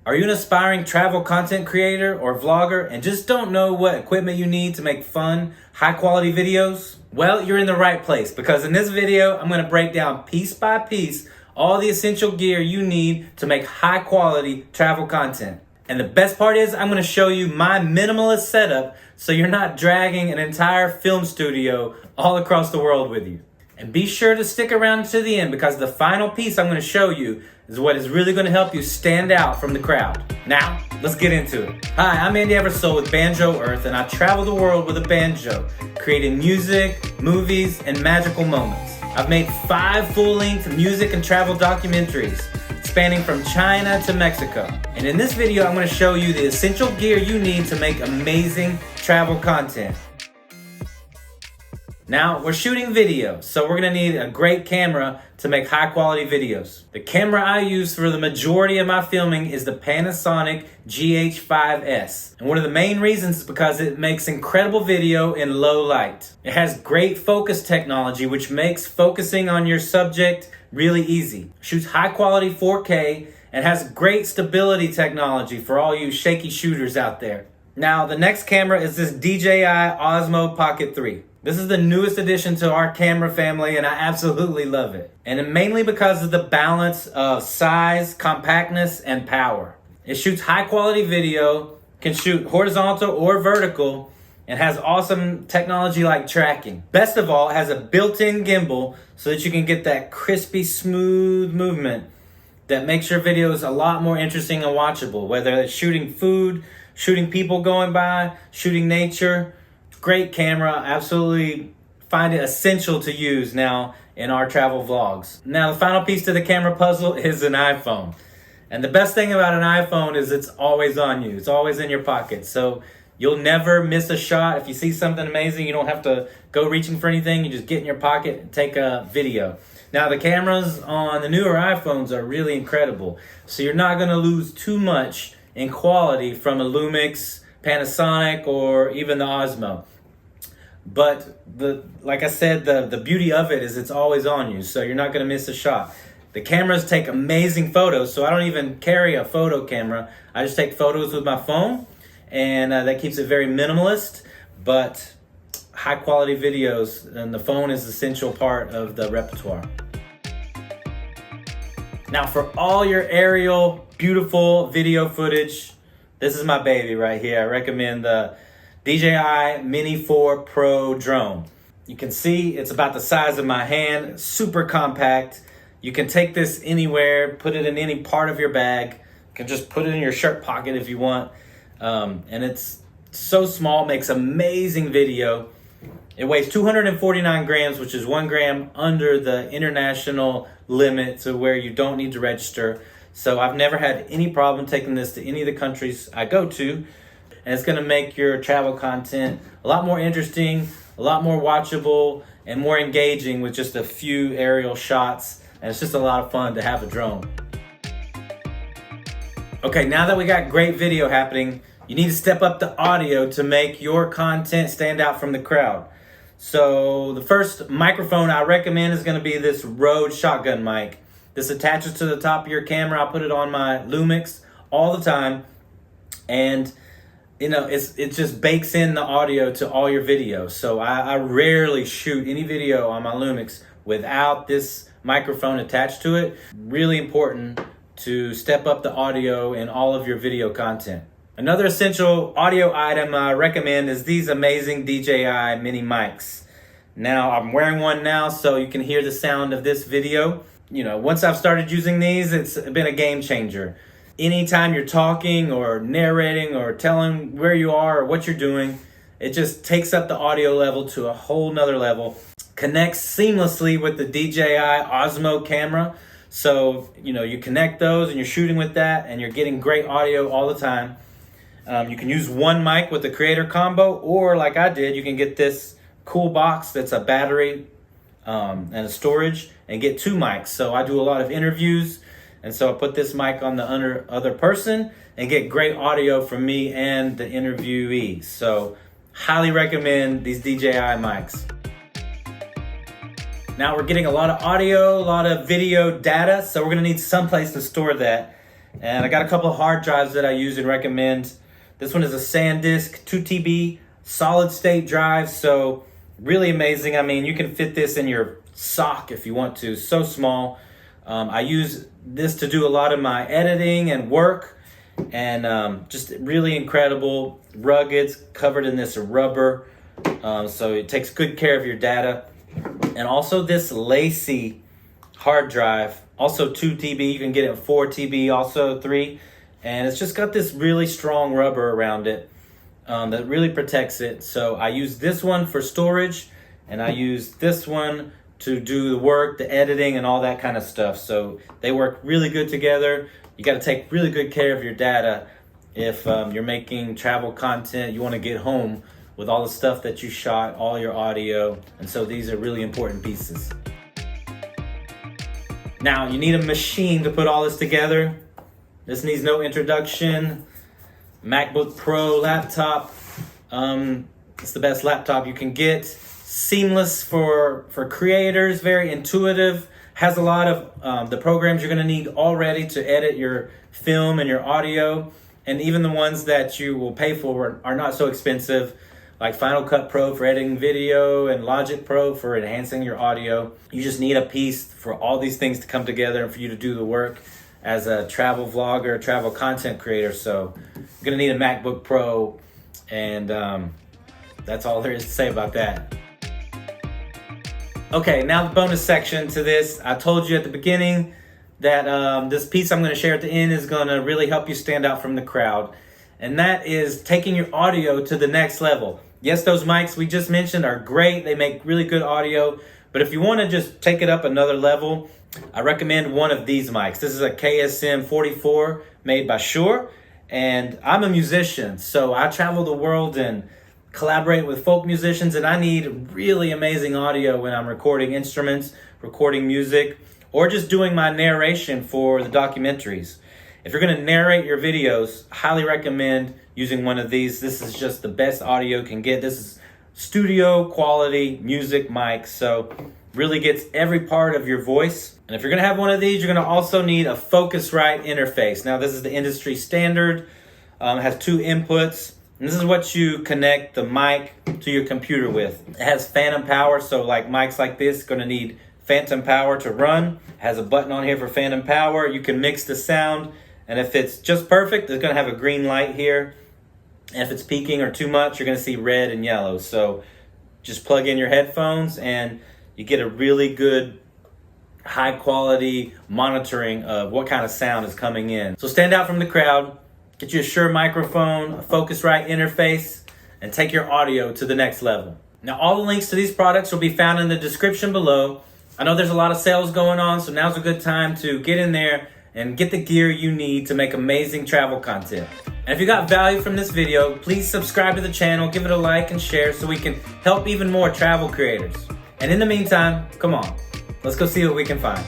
Are you an aspiring travel content creator or vlogger and just don't know what equipment you need to make fun, high quality videos? Well, you're in the right place because in this video, I'm gonna break down piece by piece all the essential gear you need to make high quality travel content. And the best part is I'm gonna show you my minimalist setup so you're not dragging an entire film studio all across the world with you. And be sure to stick around to the end because the final piece I'm gonna show you is what is really gonna help you stand out from the crowd. Now, let's get into it. Hi, I'm Eversole with Banjo Earth, and I travel the world with a banjo, creating music, movies, and magical moments. I've made 5 full-length music and travel documentaries, spanning from China to Mexico. And in this video, I'm gonna show you the essential gear you need to make amazing travel content. Now, we're shooting video, so we're gonna need a great camera to make high quality videos. The camera I use for the majority of my filming is the Panasonic GH5S. And one of the main reasons is because it makes incredible video in low light. It has great focus technology, which makes focusing on your subject really easy. Shoots high quality 4K and has great stability technology for all you shaky shooters out there. Now, the next camera is this DJI Osmo Pocket 3. This is the newest addition to our camera family and I absolutely love it. And mainly because of the balance of size, compactness, and power. It shoots high quality video, can shoot horizontal or vertical, and has awesome technology like tracking. Best of all, it has a built-in gimbal so that you can get that crispy, smooth movement that makes your videos a lot more interesting and watchable, whether it's shooting food, shooting people going by, shooting nature. Great camera, absolutely find it essential to use now in our travel vlogs. Now the final piece to the camera puzzle is an iPhone. And the best thing about an iPhone is it's always on you. It's always in your pocket. So you'll never miss a shot. If you see something amazing, you don't have to go reaching for anything. You just get in your pocket and take a video. Now the cameras on the newer iPhones are really incredible. So you're not gonna lose too much in quality from a Lumix, Panasonic, or even the Osmo. But like I said, the beauty of it is it's always on you, so you're not gonna miss a shot. The cameras take amazing photos, so I don't even carry a photo camera. I just take photos with my phone, and that keeps it very minimalist, but high quality videos, and the phone is an essential part of the repertoire. Now for all your aerial, beautiful video footage, this is my baby right here. I recommend the DJI Mini 4 Pro drone. You can see it's about the size of my hand, super compact. You can take this anywhere, put it in any part of your bag. You can just put it in your shirt pocket if you want. And it's so small, makes amazing video. It weighs 249 grams, which is 1 gram under the international limit to where you don't need to register. So I've never had any problem taking this to any of the countries I go to. And it's gonna make your travel content a lot more interesting, a lot more watchable, and more engaging with just a few aerial shots. And it's just a lot of fun to have a drone. Okay, now that we got great video happening, you need to step up the audio to make your content stand out from the crowd. So the first microphone I recommend is gonna be this Rode shotgun mic. This attaches to the top of your camera. I put it on my Lumix all the time. And you know, it just bakes in the audio to all your videos. So I rarely shoot any video on my Lumix without this microphone attached to it. Really important to step up the audio in all of your video content. Another essential audio item I recommend is these amazing DJI mini mics. Now I'm wearing one now so you can hear the sound of this video. You know, once I've started using these, it's been a game changer. Anytime you're talking or narrating or telling where you are or what you're doing, it just takes up the audio level to a whole nother level. Connects seamlessly with the DJI Osmo camera. So, you know, you connect those and you're shooting with that and you're getting great audio all the time. You can use one mic with the creator combo, or like I did, you can get this cool box that's a battery and a storage and get 2 mics. So I do a lot of interviews. And so I put this mic on the other person and get great audio from me and the interviewee. So highly recommend these DJI mics. Now we're getting a lot of audio, a lot of video data, so we're gonna need someplace to store that. And I got a couple of hard drives that I use and recommend. This one is a SanDisk 2 TB solid state drive, so really amazing. I mean, you can fit this in your sock if you want to, so small. I use this to do a lot of my editing and work, and just really incredible, rugged, covered in this rubber, so it takes good care of your data. And also this Lacy hard drive, also 2 TB, you can get it in 4 TB, also 3, and it's just got this really strong rubber around it that really protects it. So I use this one for storage, and I use this one to do the work, the editing, and all that kind of stuff. So they work really good together. You got to take really good care of your data if you're making travel content. You want to get home with all the stuff that you shot, all your audio, and so these are really important pieces. Now, you need a machine to put all this together. This needs no introduction. MacBook Pro laptop. It's the best laptop you can get. Seamless for creators, very intuitive. Has a lot of the programs you're going to need already to edit your film and your audio. And even the ones that you will pay for are not so expensive, like Final Cut Pro for editing video and Logic Pro for enhancing your audio. You just need a piece for all these things to come together and for you to do the work as a travel vlogger, travel content creator. So you're gonna need a MacBook Pro, and that's all there is to say about that. Okay, now the bonus section to this. I told you at the beginning that this piece I'm gonna share at the end is gonna really help you stand out from the crowd. And that is taking your audio to the next level. Yes, those mics we just mentioned are great. They make really good audio. But if you want to just take it up another level, I recommend one of these mics. This is a KSM 44 made by Shure. And I'm a musician, so I travel the world and collaborate with folk musicians. And I need really amazing audio when I'm recording instruments, recording music, or just doing my narration for the documentaries. If you're going to narrate your videos, I highly recommend using one of these. This is just the best audio you can get. This is studio quality music mic, so really gets every part of your voice. And if you're going to have one of these, you're going to also need a Focusrite interface. Now, this is the industry standard. It has 2 inputs. And this is what you connect the mic to your computer with. It has phantom power, so like mics like this, going to need phantom power to run. It has a button on here for phantom power. You can mix the sound. And if it's just perfect, it's going to have a green light here. And if it's peaking or too much, you're going to see red and yellow. So just plug in your headphones and you get a really good, high quality monitoring of what kind of sound is coming in. So stand out from the crowd, get you a Shure microphone, a Focusrite interface, and take your audio to the next level. Now, all the links to these products will be found in the description below. I know there's a lot of sales going on, so now's a good time to get in there and get the gear you need to make amazing travel content. And if you got value from this video, please subscribe to the channel, give it a like and share so we can help even more travel creators. And in the meantime, come on, let's go see what we can find.